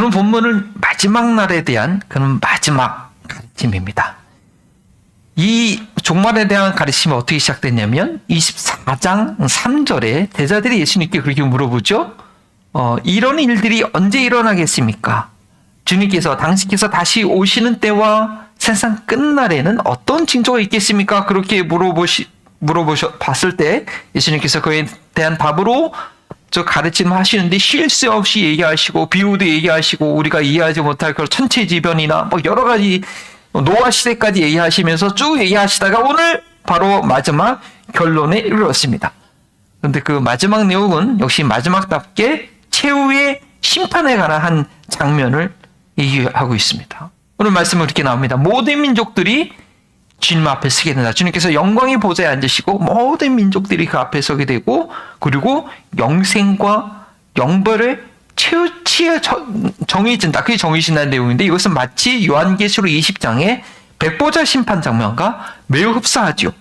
오늘 본문은 마지막 날에 대한 그런 마지막 가르침입니다. 이 종말에 대한 가르침이 어떻게 시작됐냐면 24장 3절에 제자들이 예수님께 그렇게 물어보죠. 이런 일들이 언제 일어나겠습니까? 주님께서 당신께서 다시 오시는 때와 세상 끝날에는 어떤 징조가 있겠습니까? 그렇게 물어봤을 때 예수님께서 그에 대한 답으로 저 가르침 하시는데 쉴 새 없이 얘기하시고 비유도 얘기하시고 우리가 이해하지 못할 그런 천체지변이나 뭐 여러 가지 노아 시대까지 얘기하시면서 쭉 얘기하시다가 오늘 바로 마지막 결론에 이르렀습니다. 그런데 그 마지막 내용은 역시 마지막답게 최후의 심판에 관한 한 장면을 얘기하고 있습니다. 오늘 말씀은 이렇게 나옵니다. 모든 민족들이 주님 앞에 서게 된다. 주님께서 영광의 보좌에 앉으시고 모든 민족들이 그 앞에 서게 되고 그리고 영생과 영벌의 최후치에 정해진다. 그게 정해진다는 내용인데 이것은 마치 요한계시록 20장의 백보자 심판 장면과 매우 흡사하죠.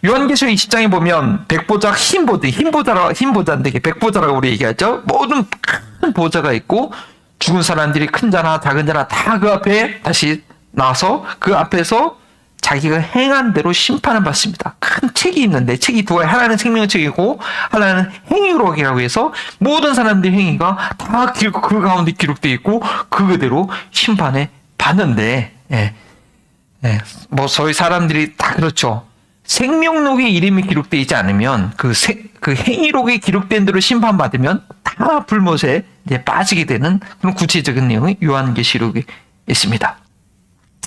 요한계시록 20장에 보면 백보자 흰보자인데 백보자라고 우리 얘기하죠. 모든 큰 보자가 있고 죽은 사람들이 큰 자나 작은 자나 다 그 앞에 다시 나서 그 앞에서 자기가 행한 대로 심판을 받습니다. 큰 책이 있는데 책이 두 가지, 하나는 생명의 책이고 하나는 행위록이라고 해서 모든 사람들의 행위가 다 그 가운데 기록되어 있고 그대로 심판에 받는데 뭐 저희 사람들이 다 그렇죠. 생명록에 이름이 기록되어 있지 않으면 그 행위록에 기록된 대로 심판받으면 다 불못에 이제 빠지게 되는 그런 구체적인 내용이 요한계시록에 있습니다.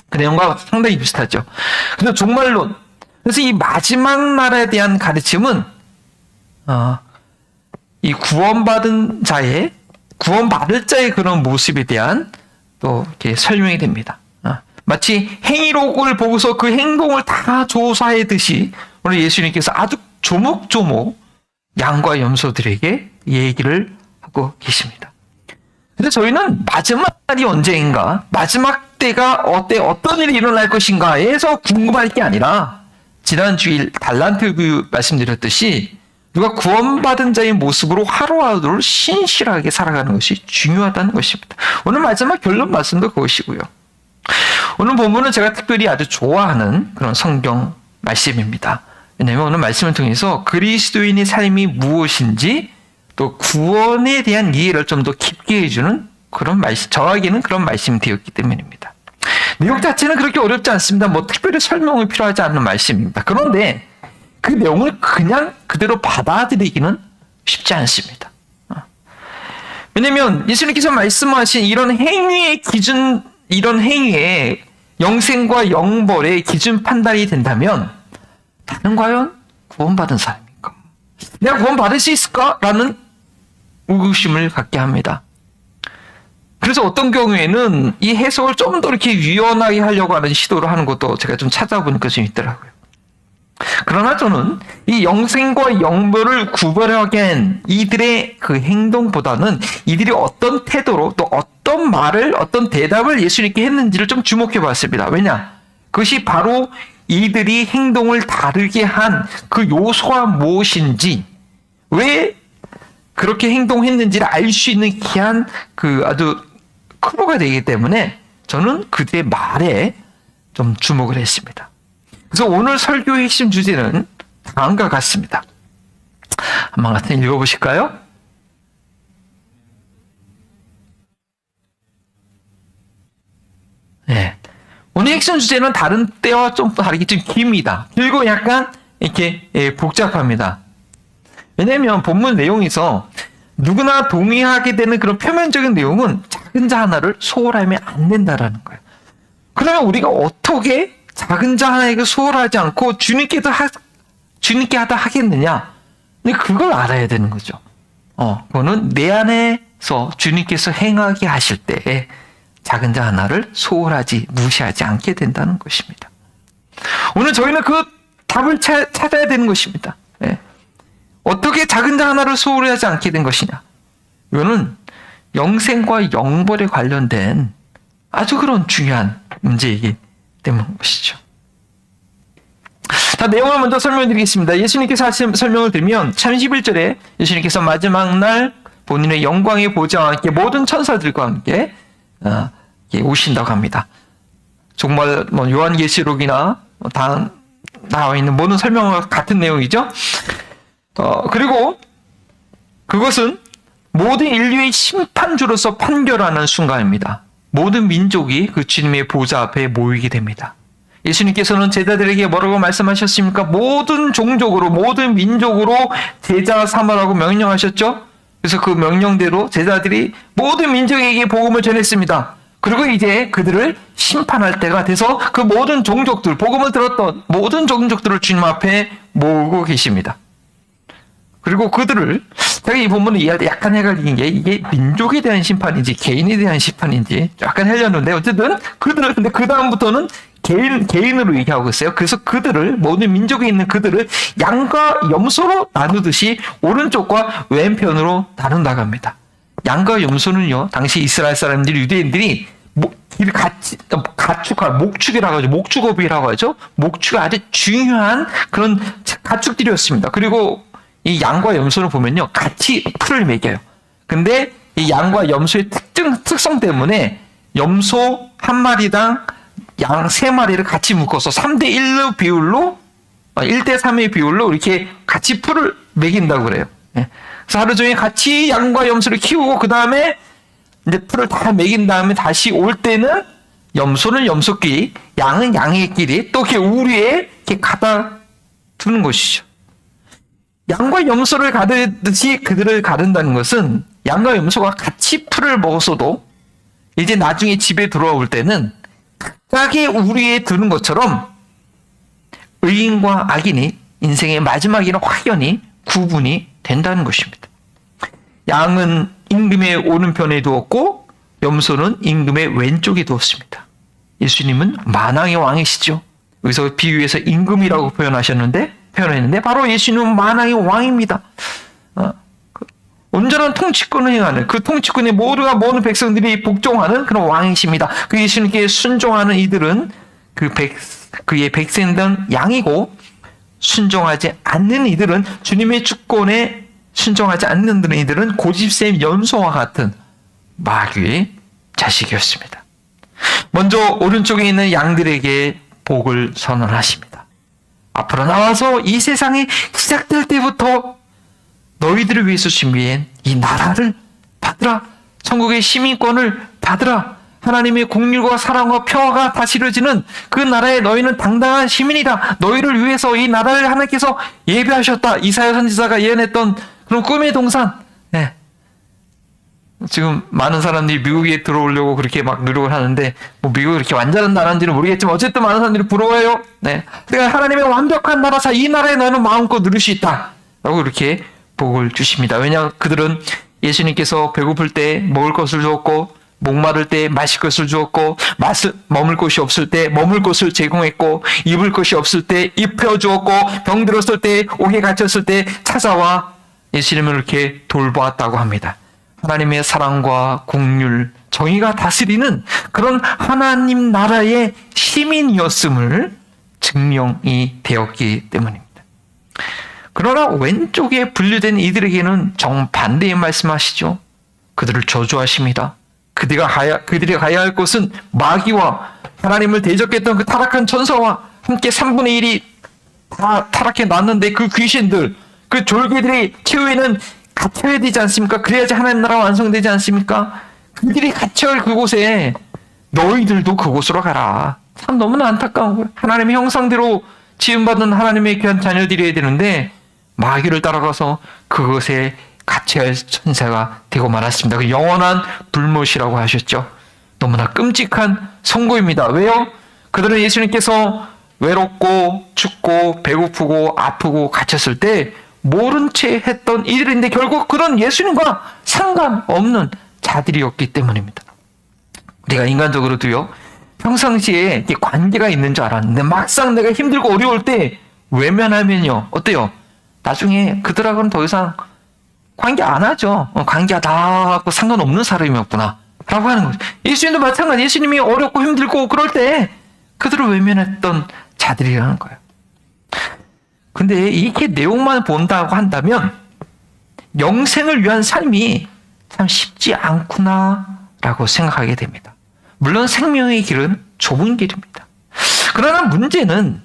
그 내용과 상당히 비슷하죠. 그래서 종말론. 그래서 이 마지막 날에 대한 가르침은 이 구원받을 자의 그런 모습에 대한 또 이렇게 설명이 됩니다. 마치 행위록을 보고서 그 행동을 다 조사하듯이 오늘 예수님께서 아주 조목조목 양과 염소들에게 얘기를 하고 계십니다. 근데 저희는 마지막 날이 언제인가, 마지막 때가 어떤 일이 일어날 것인가에서 궁금할 게 아니라 지난 주일 달란트 교육 말씀드렸듯이 누가 구원받은 자의 모습으로 하루하루를 신실하게 살아가는 것이 중요하다는 것입니다. 오늘 마지막 결론 말씀도 그것이고요. 오늘 본문은 제가 특별히 아주 좋아하는 그런 성경 말씀입니다. 왜냐하면 오늘 말씀을 통해서 그리스도인의 삶이 무엇인지 또 구원에 대한 이해를 좀 더 깊게 해주는 그런 말씀, 저에게는 그런 말씀이 되었기 때문입니다. 내용 자체는 그렇게 어렵지 않습니다. 뭐 특별히 설명이 필요하지 않는 말씀입니다. 그런데 그 내용을 그냥 그대로 받아들이기는 쉽지 않습니다. 왜냐하면 예수님께서 말씀하신 이런 행위의 기준, 이런 행위에 영생과 영벌의 기준 판단이 된다면 나는 과연 구원받은 사람인가? 내가 구원받을 수 있을까? 라는 의구심을 갖게 합니다. 그래서 어떤 경우에는 이 해석을 좀 더 이렇게 유연하게 하려고 하는 시도를 하는 것도 제가 좀 찾아보니까 좀 있더라고요. 그러나 저는 이 영생과 영벌을 구별하게 한 이들의 그 행동보다는 이들이 어떤 태도로 또 어떤 말을, 어떤 대답을 예수님께 했는지를 좀 주목해 봤습니다. 왜냐? 그것이 바로 이들이 행동을 다르게 한 그 요소가 무엇인지, 왜 그렇게 행동했는지를 알 수 있는 귀한 그 아주 크로가 되기 때문에 저는 그들의 말에 좀 주목을 했습니다. 그래서 오늘 설교의 핵심 주제는 다음과 같습니다. 한번 같이 읽어보실까요? 네. 오늘 핵심 주제는 다른 때와 좀 다르게 좀 깁니다. 그리고 약간 이렇게 복잡합니다. 왜냐하면 본문 내용에서 누구나 동의하게 되는 그런 표면적인 내용은 작은 자 하나를 소홀하면 안 된다라는 거예요. 그러면 우리가 어떻게 작은 자 하나에게 소홀하지 않고 주님께 하다 하겠느냐? 근데 그걸 알아야 되는 거죠. 그거는 내 안에서 주님께서 행하게 하실 때 작은 자 하나를 소홀하지, 무시하지 않게 된다는 것입니다. 오늘 저희는 그 답을 찾아야 되는 것입니다. 어떻게 작은 자 하나를 소홀히 하지 않게 된 것이냐? 이거는 영생과 영벌에 관련된 아주 그런 중요한 문제이기 때문인 것이죠. 자, 내용을 먼저 설명드리겠습니다. 예수님께서 하신 설명을 드리면 31절에 예수님께서 마지막 날 본인의 영광의 보좌와 함께 모든 천사들과 함께 오신다고 합니다. 정말 뭐 요한계시록이나 다 나와 있는 모든 설명과 같은 내용이죠. 그리고 그것은 모든 인류의 심판주로서 판결하는 순간입니다. 모든 민족이 그 주님의 보좌 앞에 모이게 됩니다. 예수님께서는 제자들에게 뭐라고 말씀하셨습니까? 모든 종족으로, 모든 민족으로 제자 삼으라고 명령하셨죠? 그래서 그 명령대로 제자들이 모든 민족에게 복음을 전했습니다. 그리고 이제 그들을 심판할 때가 돼서 그 모든 종족들, 복음을 들었던 모든 종족들을 주님 앞에 모으고 계십니다. 그리고 그들을, 제가 이 본문을 이해할 때 약간 헷갈리는 게 이게 민족에 대한 심판인지 개인에 대한 심판인지 약간 헷갈렸는데 어쨌든 그들을, 근데 그 다음부터는 개인으로 얘기하고 있어요. 그래서 그들을, 모든 민족에 있는 그들을 양과 염소로 나누듯이 오른쪽과 왼편으로 나눈다고 합니다. 양과 염소는요, 당시 이스라엘 사람들이, 유대인들이 가축할, 목축이라고 하죠. 목축업이라고 하죠. 목축이 아주 중요한 그런 가축들이었습니다. 그리고 이 양과 염소를 보면요, 같이 풀을 먹여요. 근데 이 양과 염소의 특성 때문에 염소 한 마리당 양 3마리를 같이 묶어서 3대1 비율로, 1대3의 비율로 이렇게 같이 풀을 먹인다고 그래요. 그래서 하루 종일 같이 양과 염소를 키우고, 그 다음에 이제 풀을 다 먹인 다음에 다시 올 때는 염소는 염소끼리, 양은 양의끼리 또 이렇게 우리에 이렇게 가다 두는 것이죠. 양과 염소를 가르듯이 그들을 가른다는 것은 양과 염소가 같이 풀을 먹었어도 이제 나중에 집에 돌아올 때는 각각의 우리에 두는 것처럼 의인과 악인이 인생의 마지막에는 확연히 구분이 된다는 것입니다. 양은 임금의 오른편에 두었고 염소는 임금의 왼쪽에 두었습니다. 예수님은 만왕의 왕이시죠. 여기서 비유해서 임금이라고 표현했는데 바로 예수님은 만왕의 왕입니다. 온전한 통치권을 행하는, 그 통치권에 모든 백성들이 복종하는 그런 왕이십니다. 그 예수님께 순종하는 이들은 그의 백성된 양이고, 순종하지 않는 이들은, 주님의 주권에 순종하지 않는 이들은 고집센 염소와 같은 마귀의 자식이었습니다. 먼저 오른쪽에 있는 양들에게 복을 선언하십니다. 앞으로 나와서 이 세상이 시작될 때부터 너희들을 위해서 준비한 이 나라를 받으라. 천국의 시민권을 받으라. 하나님의 공률과 사랑과 평화가 다스려지는 그 나라에 너희는 당당한 시민이다. 너희를 위해서 이 나라를 하나님께서 예배하셨다. 이사야 선지자가 예언했던 그런 꿈의 동산. 네. 지금 많은 사람들이 미국에 들어오려고 그렇게 막 노력을 하는데, 뭐 미국이 그렇게 완전한 나라인지는 모르겠지만 어쨌든 많은 사람들이 부러워해요. 네. 그러니까 하나님의 완벽한 나라, 이 나라에 너는 마음껏 누릴 수 있다. 라고 이렇게 복을 주십니다. 왜냐, 그들은 예수님께서 배고플 때 먹을 것을 주었고, 목마를 때 마실 것을 주었고, 머물 곳이 없을 때 머물 곳을 제공했고, 입을 것이 없을 때 입혀주었고, 병들었을 때, 옥에 갇혔을 때 찾아와 예수님을 이렇게 돌보았다고 합니다. 하나님의 사랑과 긍휼, 정의가 다스리는 그런 하나님 나라의 시민이었음을 증명이 되었기 때문입니다. 그러나 왼쪽에 분류된 이들에게는 정반대의 말씀하시죠. 그들을 저주하십니다. 그들이 가야 할 곳은 마귀와 하나님을 대적했던 그 타락한 천사와 함께 3분의 1이 다 타락해 놨는데 그 귀신들, 그 졸개들이 최후에는 갇혀야 되지 않습니까? 그래야지 하나님 나라가 완성되지 않습니까? 그들이 갇혀야 할 그곳에 너희들도 그곳으로 가라. 참 너무나 안타까운 거예요. 하나님의 형상대로 지음받은 하나님의 귀한 자녀들이어야 되는데 마귀를 따라가서 그것에 갇혀야 할 천사가 되고 말았습니다. 그 영원한 불못이라고 하셨죠. 너무나 끔찍한 선고입니다. 왜요? 그들은 예수님께서 외롭고 춥고 배고프고 아프고 갇혔을 때 모른 채 했던 이들인데 결국 그런 예수님과 상관없는 자들이었기 때문입니다. 우리가 인간적으로도요, 평상시에 이렇게 관계가 있는 줄 알았는데 막상 내가 힘들고 어려울 때 외면하면요, 어때요? 나중에 그들하고는 더 이상 관계 안 하죠. 관계가 나하고 상관없는 사람이었구나 라고 하는 거죠. 예수님도 마찬가지. 예수님이 어렵고 힘들고 그럴 때 그들을 외면했던 자들이라는 거예요. 근데 이렇게 내용만 본다고 한다면 영생을 위한 삶이 참 쉽지 않구나라고 생각하게 됩니다. 물론 생명의 길은 좁은 길입니다. 그러나 문제는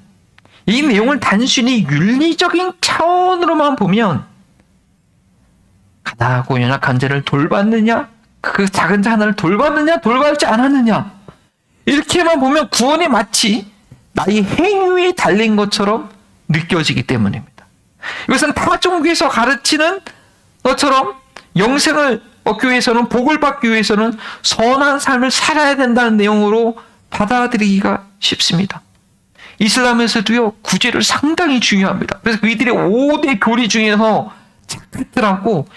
이 내용을 단순히 윤리적인 차원으로만 보면 가난하고 연약한 자를 돌봤느냐, 그 작은 자 하나를 돌봤느냐, 돌봐주지 않았느냐, 이렇게만 보면 구원이 마치 나의 행위에 달린 것처럼 느껴지기 때문입니다. 이것은 타 종교에서 가르치는 것처럼 영생을 얻기 위해서는, 복을 받기 위해서는 선한 삶을 살아야 된다는 내용으로 받아들이기가 쉽습니다. 이슬람에서도요, 구제를 상당히 중요합니다. 그래서 이들의 5대 교리 중에서 자크트라고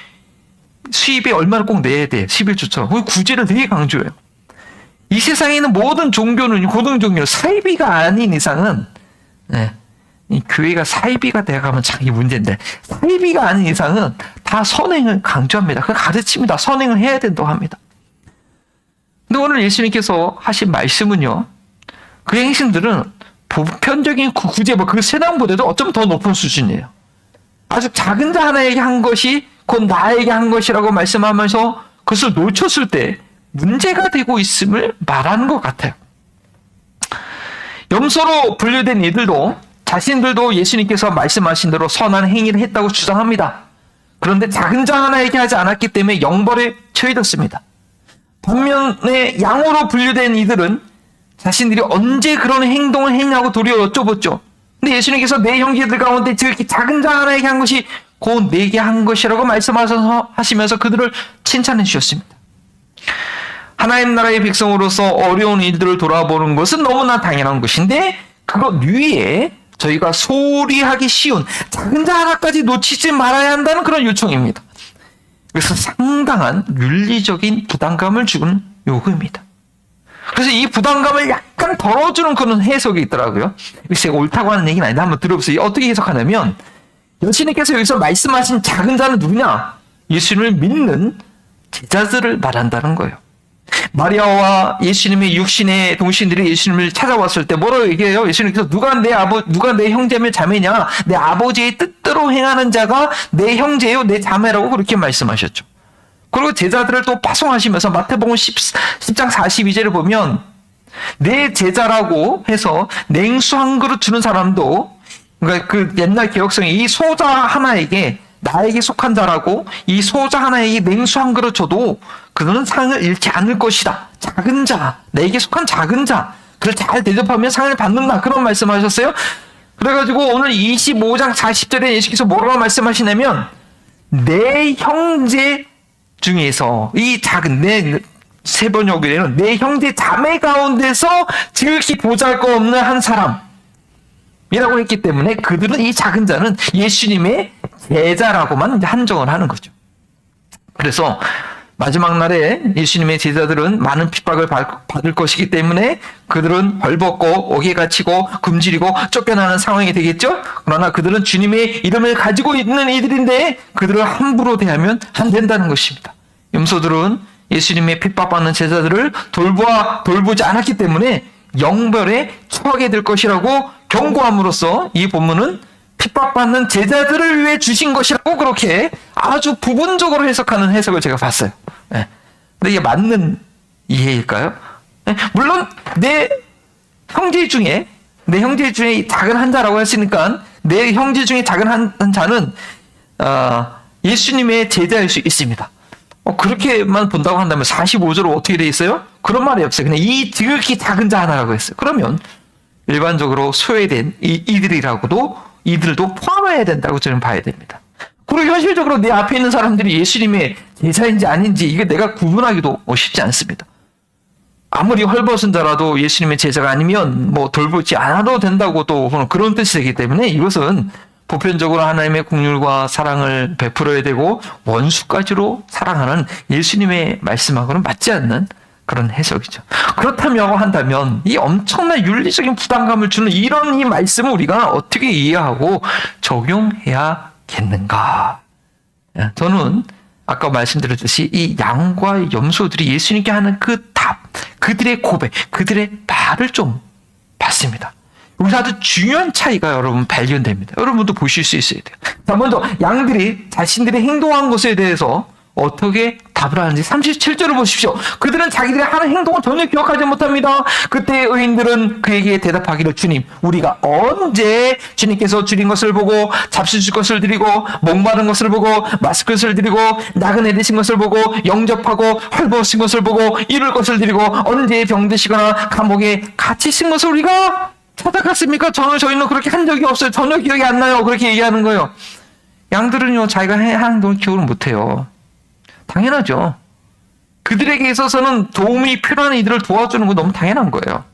수입에 얼마를 꼭 내야 돼, 11조처럼. 그 구제를 되게 강조해요. 이 세상에 있는 모든 종교는, 고등 종교는 사이비가 아닌 이상은, 이 교회가 사이비가 돼가면 참 이 문제인데, 사이비가 아닌 이상은 다 선행을 강조합니다. 그 가르칩니다. 선행을 해야 된다고 합니다. 근데 오늘 예수님께서 하신 말씀은요, 그 행신들은 보편적인 구제, 그 세상보다도 어쩌면 더 높은 수준이에요. 아주 작은 자 하나에게 한 것이 곧 나에게 한 것이라고 말씀하면서 그것을 놓쳤을 때 문제가 되고 있음을 말하는 것 같아요. 염소로 분류된 이들도 자신들도 예수님께서 말씀하신 대로 선한 행위를 했다고 주장합니다. 그런데 작은 자 하나에게 하지 않았기 때문에 영벌에 처해졌습니다. 반면에 양으로 분류된 이들은 자신들이 언제 그런 행동을 했냐고 도리어 여쭤봤죠. 근데 예수님께서 내 형제들 가운데 저렇게 작은 자 하나에게 한 것이 곧 내게 한 것이라고 말씀하시면서 그들을 칭찬해 주셨습니다. 하나님 나라의 백성으로서 어려운 일들을 돌아보는 것은 너무나 당연한 것인데, 그것 위에 저희가 소홀히 하기 쉬운 작은 자 하나까지 놓치지 말아야 한다는 그런 요청입니다. 그래서 상당한 윤리적인 부담감을 주는 요구입니다. 그래서 이 부담감을 약간 덜어주는 그런 해석이 있더라고요. 제가 옳다고 하는 얘기는 아닌데 한번 들어보세요. 어떻게 해석하냐면, 예수님께서 여기서 말씀하신 작은 자는 누구냐? 예수님을 믿는 제자들을 말한다는 거예요. 마리아와 예수님의 육신의 동신들이 예수님을 찾아왔을 때 뭐라고 얘기해요? 예수님께서 누가 내 형제며 자매냐? 내 아버지의 뜻대로 행하는 자가 내 형제요, 내 자매라고 그렇게 말씀하셨죠. 그리고 제자들을 또 파송하시면서 마태복음 10장 42절을 보면 내 제자라고 해서 냉수 한 그릇 주는 사람도, 그러니까 그 옛날 개혁성에 이 소자 하나에게 나에게 속한 자라고 이 소자 하나에게 냉수 한 그릇 줘도 그들은 상을 잃지 않을 것이다. 작은 자, 내게 속한 작은 자, 그를 잘 대접하면 상을 받는다. 그런 말씀하셨어요. 그래가지고 오늘 25장 40절에 예수께서 뭐라고 말씀하시냐면, 내 형제 중에서 이 작은 세 번역에는 내 형제 자매 가운데서 지극히 보잘것없는 한 사람이라고 했기 때문에 그들은, 이 작은 자는 예수님의 제자라고만 한정을 하는 거죠. 그래서 마지막 날에 예수님의 제자들은 많은 핍박을 받을 것이기 때문에 그들은 벌벗고 옥에 갇히고 굶주리고 쫓겨나는 상황이 되겠죠. 그러나 그들은 주님의 이름을 가지고 있는 이들인데 그들을 함부로 대하면 안 된다는 것입니다. 염소들은 예수님의 핍박받는 제자들을 돌보지 않았기 때문에 영벌에 처하게 될 것이라고 경고함으로써 이 본문은 핍박받는 제자들을 위해 주신 것이라고 그렇게 아주 부분적으로 해석하는 해석을 제가 봤어요. 네. 근데 이게 맞는 이해일까요? 네. 물론 내 형제 중에 작은 한 자라고 했으니까 내 형제 중에 작은 한 자는 예수님의 제자일 수 있습니다. 그렇게만 본다고 한다면 45절로 어떻게 돼 있어요? 그런 말이 없어요. 그냥 이 지극히 작은 자 하나라고 했어요. 그러면 일반적으로 소외된 이들도 포함해야 된다고 저는 봐야 됩니다. 그리고 현실적으로 내 앞에 있는 사람들이 예수님의 제자인지 아닌지 이게 내가 구분하기도 쉽지 않습니다. 아무리 헐벗은 자라도 예수님의 제자가 아니면 돌보지 않아도 된다고 또 그런 뜻이 되기 때문에 이것은 보편적으로 하나님의 긍휼과 사랑을 베풀어야 되고 원수까지로 사랑하는 예수님의 말씀하고는 맞지 않는 그런 해석이죠. 그렇다고 한다면 이 엄청난 윤리적인 부담감을 주는 이런 이 말씀을 우리가 어떻게 이해하고 적용해야겠는가? 저는 아까 말씀드렸듯이 이 양과 염소들이 예수님께 하는 그 답, 그들의 고백, 그들의 말을 좀 봤습니다. 여기서 아주 중요한 차이가 여러분 발견됩니다. 여러분도 보실 수 있어야 돼요. 자, 먼저 양들이 자신들이 행동한 것에 대해서 어떻게 답을 하는지 37절을 보십시오. 그들은 자기들이 하는 행동을 전혀 기억하지 못합니다. 그때 의인들은 그에게 대답하기를 주님, 우리가 언제 주님께서 줄인 것을 보고 잡수실 것을 드리고 목마른 것을 보고 마실 것을 드리고 나그네 되신 것을 보고 영접하고 헐벗으신 것을 보고 이룰 것을 드리고 언제 병드시거나 감옥에 갇히신 것을 우리가 찾아갔습니까? 저희는 그렇게 한 적이 없어요. 전혀 기억이 안 나요. 그렇게 얘기하는 거예요. 양들은요, 자기가 하는 행동을 기억을 못해요. 당연하죠. 그들에게 있어서는 도움이 필요한 이들을 도와주는 건 너무 당연한 거예요.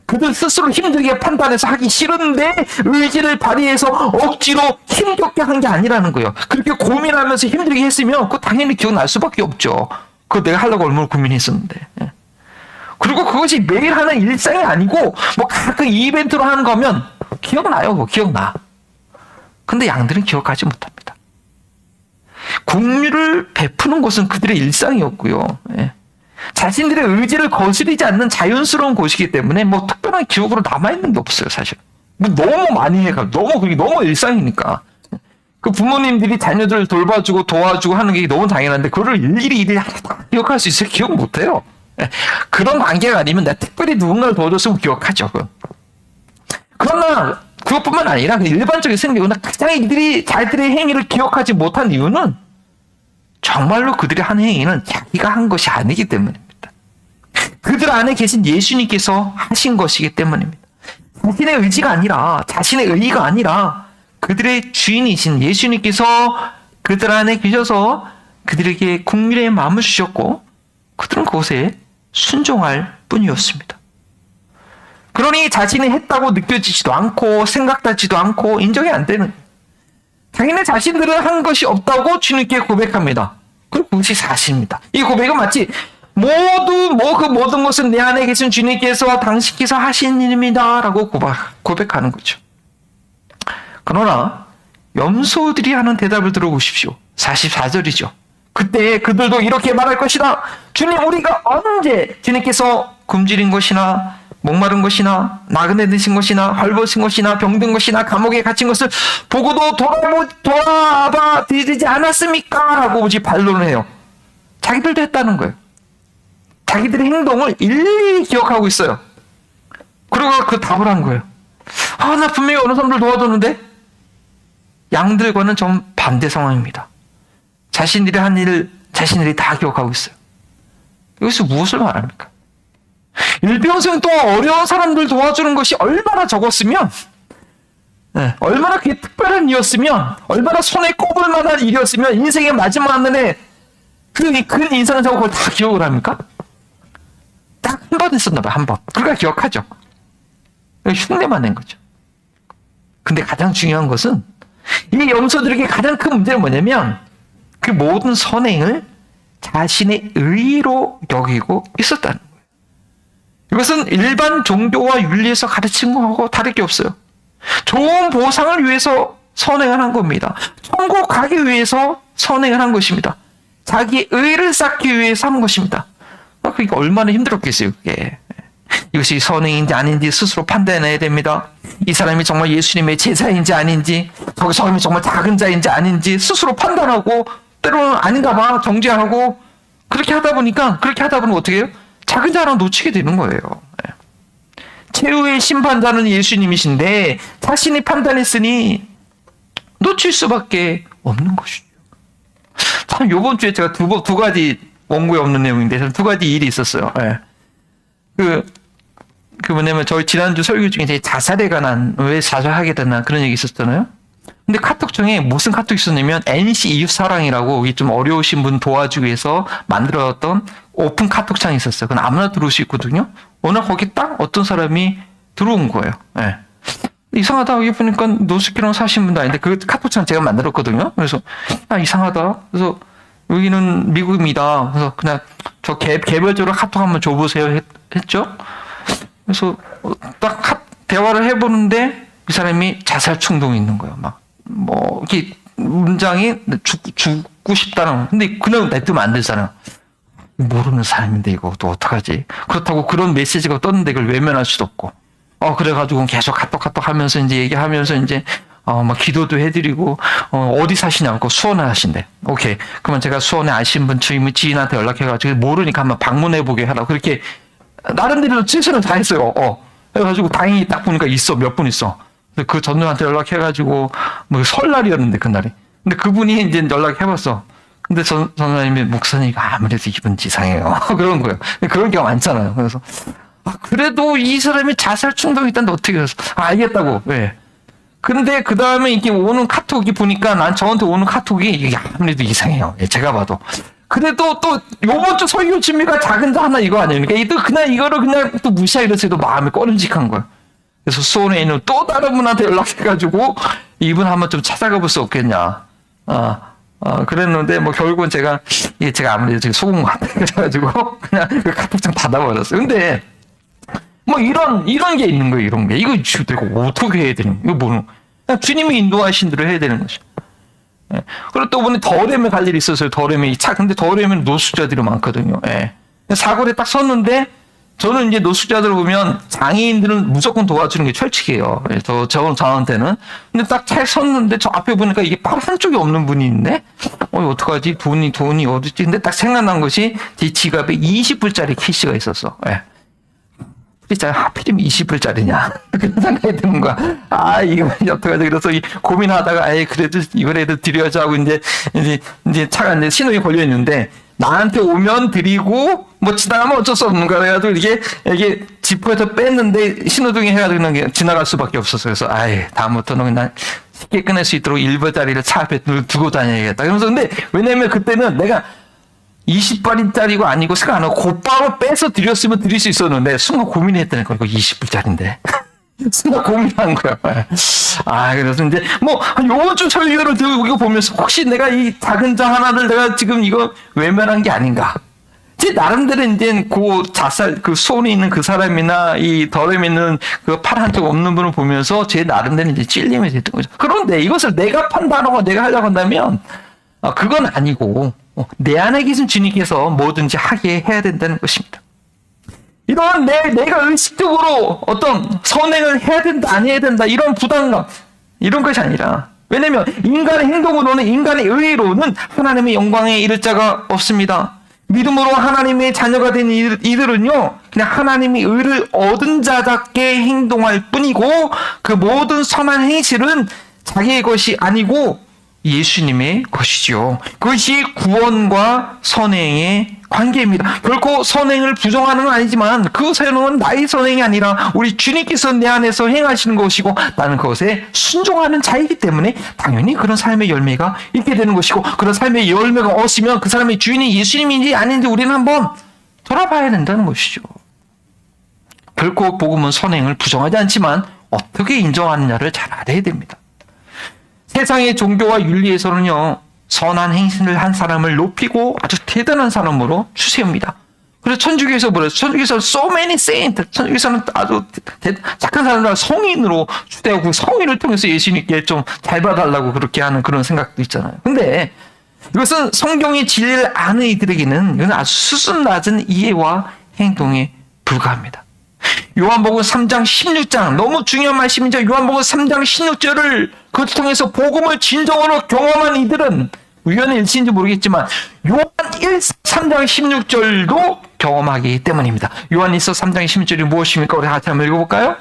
그들 스스로 힘들게 판단해서 하기 싫은데 의지를 발휘해서 억지로 힘겹게 한 게 아니라는 거예요. 그렇게 고민하면서 힘들게 했으면 그거 당연히 기억날 수밖에 없죠. 그거 내가 하려고 얼마나 고민했었는데. 그리고 그것이 매일 하는 일상이 아니고 뭐 가끔 이벤트로 하는 거면 기억나요. 그거 기억나. 근데 양들은 기억하지 못합니다. 긍휼을 베푸는 것은 그들의 일상이었고요. 자신들의 의지를 거스르지 않는 자연스러운 것이기 때문에 뭐 특별한 기억으로 남아있는 게 없어요, 사실. 너무 많이 해가, 그게 너무 일상이니까. 그 부모님들이 자녀들을 돌봐주고 도와주고 하는 게 너무 당연한데, 그거를 일일이 다 기억할 수 있어요? 기억 못해요. 그런 관계가 아니면 내가 특별히 누군가를 도와줬으면 기억하죠. 그러나, 그것뿐만 아니라 일반적인 생각으로 가장 자기들의 행위를 기억하지 못한 이유는 정말로 그들이 한 행위는 자기가 한 것이 아니기 때문입니다. 그들 안에 계신 예수님께서 하신 것이기 때문입니다. 자신의 의지가 아니라, 자신의 의의가 아니라 그들의 주인이신 예수님께서 그들 안에 계셔서 그들에게 긍휼의 마음을 주셨고 그들은 그것에 순종할 뿐이었습니다. 그러니 자신이 했다고 느껴지지도 않고 생각나지도 않고 인정이 안 되는, 자기네 자신들은 한 것이 없다고 주님께 고백합니다. 그리고 그것이 사실입니다. 이 고백은 마치 그 모든 것은 내 안에 계신 주님께서 당신께서 하신 일입니다 라고 고백하는 거죠. 그러나 염소들이 하는 대답을 들어보십시오. 44절이죠. 그때 그들도 이렇게 말할 것이다. 주님, 우리가 언제 주님께서 굶주린 것이나 목마른 것이나 나그네 되신 것이나 헐벗은 것이나 병든 것이나 감옥에 갇힌 것을 보고도 돌아봐 드리지 않았습니까? 라고 오직 반론을 해요. 자기들도 했다는 거예요. 자기들의 행동을 일일이 기억하고 있어요. 그리고 그 답을 한 거예요. 나 분명히 어느 사람들 도와줬는데. 양들과는 좀 반대 상황입니다. 자신들이 한 일을 자신들이 다 기억하고 있어요. 여기서 무엇을 말합니까? 일평생 동안 어려운 사람들 도와주는 것이 얼마나 적었으면, 얼마나 그게 특별한 일이었으면, 얼마나 손에 꼽을 만한 일이었으면 인생의 마지막 날에 큰 인상을 잡고 그걸 다 기억을 합니까? 딱 한 번 했었나 봐요. 한 번. 그러니까 기억하죠. 흉내만 낸 거죠. 근데 가장 중요한 것은 이 염소들에게 가장 큰 문제는 뭐냐면 그 모든 선행을 자신의 의로 여기고 있었다는 거예요. 이것은 일반 종교와 윤리에서 가르치는 거하고 다를 게 없어요. 좋은 보상을 위해서 선행을 한 겁니다. 천국 가기 위해서 선행을 한 것입니다. 자기의 의를 쌓기 위해서 한 것입니다. 그게 얼마나 힘들었겠어요, 그게. 이것이 선행인지 아닌지 스스로 판단해야 됩니다. 이 사람이 정말 예수님의 제자인지 아닌지, 저 사람이 정말 작은 자인지 아닌지 스스로 판단하고, 때로는 아닌가 봐 정죄하고, 그렇게 하다 보면 어떻게 해요? 작은 자랑 놓치게 되는 거예요. 최후의 심판자는 예수님이신데 자신이 판단했으니 놓칠 수밖에 없는 것이죠. 참 이번 주에 제가 두 가지 원고에 없는 내용인데 두 가지 일이 있었어요. 그 뭐냐면 저희 지난주 설교 중에 제 자살에 관한, 왜 자살하게 됐나 그런 얘기 있었잖아요. 근데 카톡창에 무슨 카톡이 있었냐면 NC 이웃사랑이라고 좀 어려우신 분 도와주기 위해서 만들었던 오픈 카톡창이 있었어요. 그건 아무나 들어올 수 있거든요. 오늘 거기 딱 어떤 사람이 들어온 거예요. 이상하다. 여기 보니까 노스키랑 사신 분도 아닌데 그 카톡창 제가 만들었거든요. 그래서 이상하다. 그래서 여기는 미국입니다. 그래서 그냥 저 개별적으로 카톡 한번 줘보세요 했죠. 그래서 딱 대화를 해보는데 이 사람이 자살 충동이 있는 거예요. 이렇게 문장이 죽고 싶다는. 근데 그냥 냅두면 안 되잖아요. 모르는 사람인데 이거 또 어떡하지? 그렇다고 그런 메시지가 떴는데 그걸 외면할 수도 없고. 그래가지고 계속 카톡 하면서 이제 얘기하면서 이제 막 기도도 해드리고, 어디 사시냐고, 수원에 하신대. 오케이. 그러면 제가 수원에 아시는 분 지인한테 연락해가지고, 모르니까 한번 방문해보게 하라고. 그렇게, 나름대로 최선을 다했어요. 해가지고, 다행히 딱 보니까 있어. 몇 분 있어. 그 전우한테 연락해가지고, 뭐 설날이었는데, 그날이. 근데 그분이 이제 연락해봤어. 근데 전우님이 목사님, 아무래도 이분 이상해요. 그런 거예요. 그런 경우가 많잖아요. 그래서, 그래도 이 사람이 자살 충동이 있다는데 어떻게 해서, 알겠다고. 왜? 근데 그 다음에 이게 오는 카톡이 보니까 난 저한테 오는 카톡이 이게 아무래도 이상해요. 제가 봐도. 그래도 또 요번 주 설교 준비가 작은 자 하나 이거 아니에요. 그러니까 그냥 이거를 그냥 또 무시하기로 해도 마음이 꺼름직한 거예요. 그래서 수원에 있는 또 다른 분한테 연락해가지고 이분 한번 좀 찾아가 볼 수 없겠냐. 그랬는데 뭐 결국은 제가 아무래도 속은 것 같아. 그래가지고 그냥 그 카톡장 닫아버렸어요. 근데 뭐 이런 게 있는 거예요. 이런 게. 이거 내가 어떻게 해야 되는 거예요? 이거 뭐는 그냥 주님이 인도하신 대로 해야 되는 거죠. 예. 그리고 또 이번에 더렘에 갈 일이 있었어요. 더렘에 근데 더렘에는 노숙자들이 많거든요. 예. 사거리에 딱 섰는데 저는 이제 노숙자들 보면 장애인들은 무조건 도와주는 게 철칙이에요. 예. 저한테는. 근데 딱 잘 섰는데 저 앞에 보니까 이게 팔 한쪽이 없는 분이 있네? 어떡하지? 돈이 어딨지? 근데 딱 생각난 것이 제 지갑에 20불짜리 캐시가 있었어. 예. 진짜 하필이면 20불짜리냐 그런 생각이 드는 거야. 이거 어떡하지? 그래서 고민하다가 그래도 이거라도 드려야지 하고 이제 차가 이제 신호에 걸려 있는데 나한테 오면 드리고 뭐 지나가면 어쩔 수 없는 거야. 그래가지고 이게 지퍼에서 뺐는데 신호등이 해가지고 그냥 지나갈 수밖에 없었어. 그래서 다음부터는 그냥 쉽게 끊을 수 있도록 1불짜리를 차 앞에 두고 다녀야겠다. 그러면서 근데 왜냐면 그때는 내가 20불짜리고 아니고 생각 안 하고 곧바로 빼서 드렸으면 드릴 수 있었는데 순간 고민했다니까. 이거 20불짜리인데 순간 고민한 거야. 그래서 이제 뭐 요번 주 설교를 들고 이거 보면서 혹시 내가 이 작은 자 하나를 내가 지금 이거 외면한 게 아닌가. 제 나름대로 이제 그 수원에 있는 그 사람이나 이 덜에 있는 그 팔 한쪽 없는 분을 보면서 제 나름대로 이제 찔림이 됐던 거죠. 그런데 이것을 내가 판단하고 내가 하려고 한다면 그건 아니고 내 안에 계신 주님께서 뭐든지 하게 해야 된다는 것입니다. 이런 내가 의식적으로 어떤 선행을 해야 된다, 안 해야 된다, 이런 부담감, 이런 것이 아니라, 왜냐면 인간의 행동으로는, 인간의 의로는 하나님의 영광에 이를 자가 없습니다. 믿음으로 하나님의 자녀가 된 이들은요, 그냥 하나님의 의를 얻은 자답게 행동할 뿐이고, 그 모든 선한 행실은 자기의 것이 아니고 예수님의 것이죠. 그것이 구원과 선행의 관계입니다. 결코 선행을 부정하는 건 아니지만 그 선행은 나의 선행이 아니라 우리 주님께서 내 안에서 행하시는 것이고 나는 그것에 순종하는 자이기 때문에 당연히 그런 삶의 열매가 있게 되는 것이고 그런 삶의 열매가 없으면 그 사람의 주인이 예수님인지 아닌지 우리는 한번 돌아봐야 된다는 것이죠. 결코 복음은 선행을 부정하지 않지만 어떻게 인정하느냐를 잘 알아야 됩니다. 세상의 종교와 윤리에서는요, 선한 행실을 한 사람을 높이고 아주 대단한 사람으로 추세웁니다. 그래서 천주교에서 천주교에서는 so many saints, 천주교에서는 아주 착한 사람을 성인으로 추대하고 그 성인을 통해서 예수님께 좀 잘 봐달라고 그렇게 하는 그런 생각도 있잖아요. 근데 이것은 성경의 진리를 아는 이들에게는 이건 아주 수준 낮은 이해와 행동에 불과합니다. 요한복음 3장 16장 너무 중요한 말씀이죠. 요한복음 3장 16절을 그것을 통해서 복음을 진정으로 경험한 이들은 우연의 일치인지 모르겠지만 요한 3장 16절도 경험하기 때문입니다. 요한일서 3장 16절이 무엇입니까? 우리 같이 한번 읽어볼까요?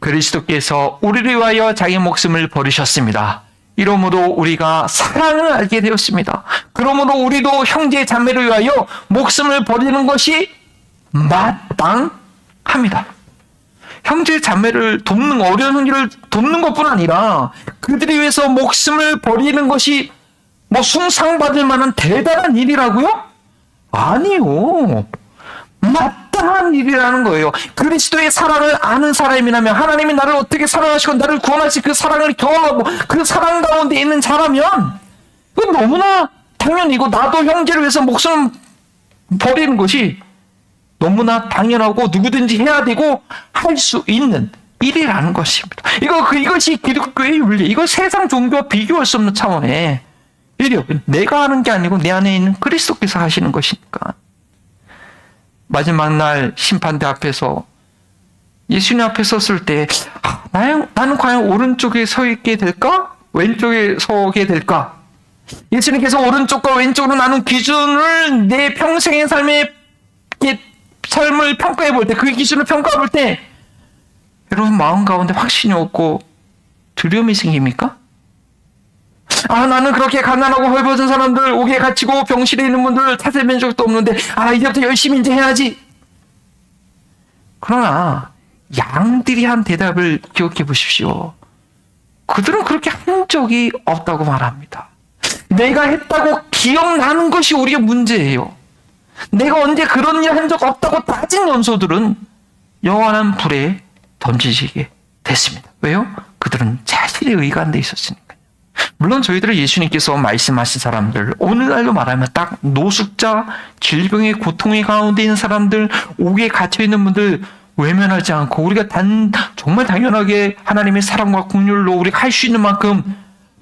그리스도께서 우리를 위하여 자기 목숨을 버리셨습니다. 이러므로 우리가 사랑을 알게 되었습니다. 그러므로 우리도 형제 자매를 위하여 목숨을 버리는 것이 마땅합니다. 형제 자매를 돕는 어려운 형제를 돕는 것뿐 아니라 그들에 위해서 목숨을 버리는 것이 뭐 숭상받을 만한 대단한 일이라고요? 아니요. 마땅한 일이라는 거예요. 그리스도의 사랑을 아는 사람이라면 하나님이 나를 어떻게 사랑하시고 나를 구원하시 그 사랑을 경험하고 그 사랑 가운데 있는 자라면 그건 너무나 당연히고 나도 형제를 위해서 목숨을 버리는 것이 너무나 당연하고 누구든지 해야 되고 할 수 있는 일이라는 것입니다. 이것이 기독교의 윤리, 이거 세상 종교와 비교할 수 없는 차원의 일이요. 내가 하는 게 아니고 내 안에 있는 그리스도께서 하시는 것이니까. 마지막 날 심판대 앞에서 예수님 앞에 섰을 때 나는 과연 오른쪽에 서 있게 될까? 왼쪽에 서게 될까? 예수님께서 오른쪽과 왼쪽으로 나눈 기준을 내 평생의 삶을 평가해 볼 때, 그 기준을 평가해 볼 때 여러분 마음 가운데 확신이 없고 두려움이 생깁니까? 나는 그렇게 가난하고 헐벗은 사람들, 옥에 갇히고 병실에 있는 분들 찾아뵌 적도 없는데 이제부터 열심히 이제 해야지. 그러나 양들이 한 대답을 기억해 보십시오. 그들은 그렇게 한 적이 없다고 말합니다. 내가 했다고 기억나는 것이 우리의 문제예요. 내가 언제 그런 일 한 적 없다고 따진 연소들은 영원한 불에 던지시게 됐습니다. 왜요? 그들은 자신의 의가 안 돼 있었으니까요. 물론 저희들은 예수님께서 말씀하신 사람들, 오늘날로 말하면 딱 노숙자, 질병의 고통의 가운데 있는 사람들, 옥에 갇혀있는 분들 외면하지 않고 우리가 정말 당연하게 하나님의 사랑과 긍휼로 우리가 할 수 있는 만큼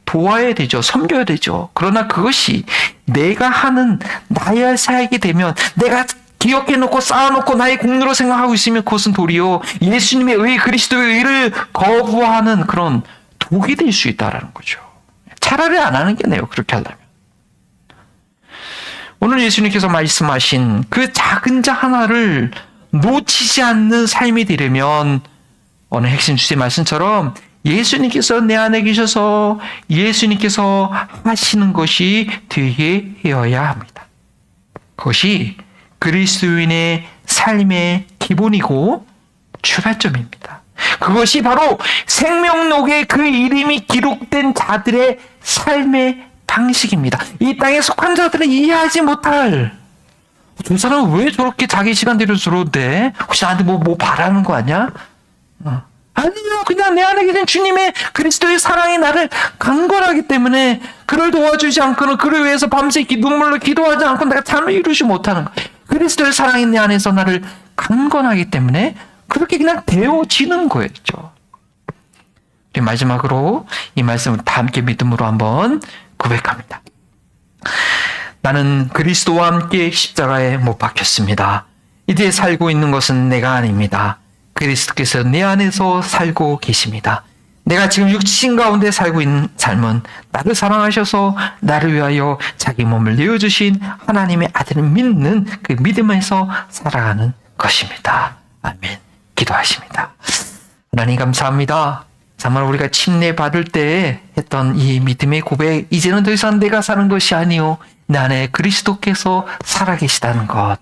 도와야 되죠. 섬겨야 되죠. 그러나 그것이 내가 하는 나의 할 사역이 되면, 내가 기억해놓고 쌓아놓고 나의 공로로 생각하고 있으면 그것은 도리어 예수님의 의, 그리스도의 의를 거부하는 그런 독이 될 수 있다는 거죠. 차라리 안 하는 게 나아요. 그렇게 하려면. 오늘 예수님께서 말씀하신 그 작은 자 하나를 놓치지 않는 삶이 되려면 오늘 핵심 주제 말씀처럼 예수님께서 내 안에 계셔서 예수님께서 하시는 것이 되게 되어야 합니다. 그것이 그리스도인의 삶의 기본이고 출발점입니다. 그것이 바로 생명록에 그 이름이 기록된 자들의 삶의 방식입니다. 이 땅에 속한 자들은 이해하지 못할, 저 사람은 왜 저렇게 자기 시간대로 들어오대? 혹시 나한테 뭐 바라는 거 아니야? 아니요, 그냥 내 안에 계신 주님의 그리스도의 사랑이 나를 강건하기 때문에 그를 도와주지 않고는, 그를 위해서 밤새 눈물로 기도하지 않고 내가 잠을 이루지 못하는 거예요. 그리스도의 사랑이 내 안에서 나를 강건하기 때문에 그렇게 그냥 되어지는 거였죠. 마지막으로 이 말씀을 다 함께 믿음으로 한번 고백합니다. 나는 그리스도와 함께 십자가에 못 박혔습니다. 이제 살고 있는 것은 내가 아닙니다. 그리스도께서 내 안에서 살고 계십니다. 내가 지금 육신 가운데 살고 있는 삶은 나를 사랑하셔서 나를 위하여 자기 몸을 내어주신 하나님의 아들을 믿는 그 믿음에서 살아가는 것입니다. 아멘. 기도하십니다. 하나님 감사합니다. 정말 우리가 침례받을 때 했던 이 믿음의 고백, 이제는 더 이상 내가 사는 것이 아니요 내 안에 그리스도께서 살아계시다는 것,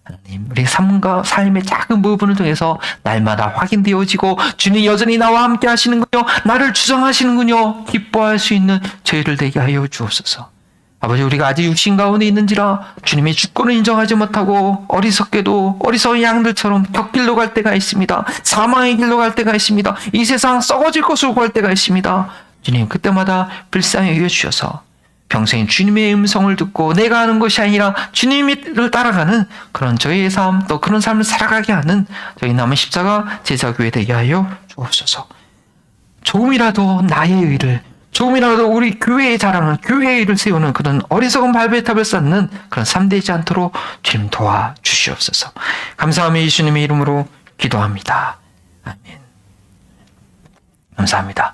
하나님 우리 삶의 작은 부분을 통해서 날마다 확인되어지고 주님 여전히 나와 함께 하시는군요, 나를 주장하시는군요, 기뻐할 수 있는 저희를 되게 하여 주옵소서. 아버지, 우리가 아직 육신 가운데 있는지라 주님의 주권을 인정하지 못하고 어리석게도 어리석은 양들처럼 격길로 갈 때가 있습니다. 사망의 길로 갈 때가 있습니다. 이 세상 썩어질 것으로 갈 때가 있습니다. 주님, 그때마다 불쌍히 여겨주셔서 평생 주님의 음성을 듣고 내가 하는 것이 아니라 주님을 따라가는 그런 저희의 삶, 또 그런 삶을 살아가게 하는 저희 남은 십자가 제자교회 되게 하여 주옵소서. 조금이라도 나의 의를, 조금이라도 우리 교회의 자랑을, 교회의 일을 세우는 그런 어리석은 발베탑을 쌓는 그런 삶 되지 않도록 주님 도와주시옵소서. 감사하며 예수님의 이름으로 기도합니다. 아멘. 감사합니다.